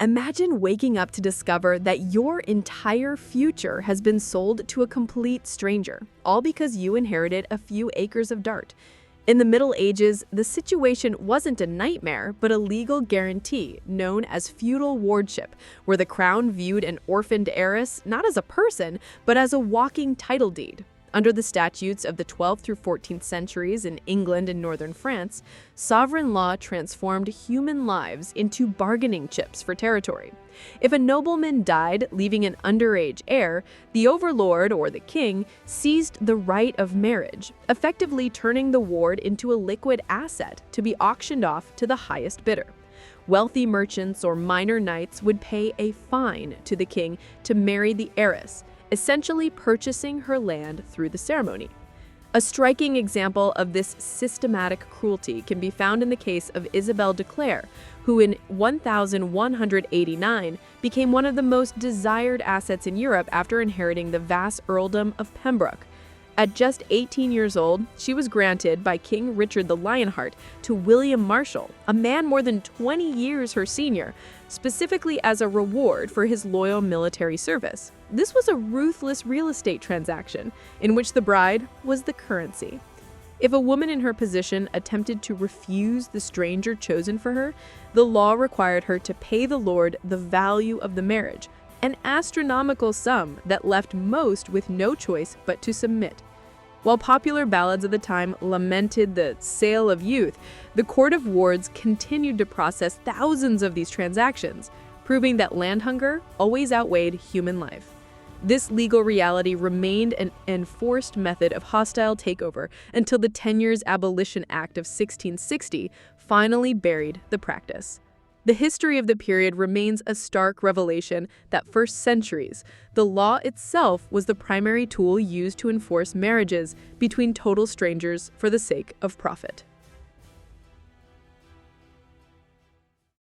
Imagine waking up to discover that your entire future has been sold to a complete stranger, all because you inherited a few acres of dirt. In the Middle Ages, the situation wasn't a nightmare, but a legal guarantee known as feudal wardship, where the crown viewed an orphaned heiress not as a person, but as a walking title deed. Under the statutes of the 12th through 14th centuries in England and northern France, sovereign law transformed human lives into bargaining chips for territory. If a nobleman died, leaving an underage heir, the overlord, or the king, seized the right of marriage, effectively turning the ward into a liquid asset to be auctioned off to the highest bidder. Wealthy merchants or minor knights would pay a fine to the king to marry the heiress, essentially purchasing her land through the ceremony. A striking example of this systematic cruelty can be found in the case of Isabel de Clare, who in 1189 became one of the most desired assets in Europe after inheriting the vast earldom of Pembroke. At just 18 years old, she was granted by King Richard the Lionheart to William Marshall, a man more than 20 years her senior, specifically as a reward for his loyal military service. This was a ruthless real estate transaction in which the bride was the currency. If a woman in her position attempted to refuse the stranger chosen for her, the law required her to pay the lord the value of the marriage, an astronomical sum that left most with no choice but to submit. While popular ballads of the time lamented the sale of youth, the Court of Wards continued to process thousands of these transactions, proving that land hunger always outweighed human life. This legal reality remained an enforced method of hostile takeover until the 10 Years Abolition Act of 1660 finally buried the practice. The history of the period remains a stark revelation that for centuries, the law itself was the primary tool used to enforce marriages between total strangers for the sake of profit.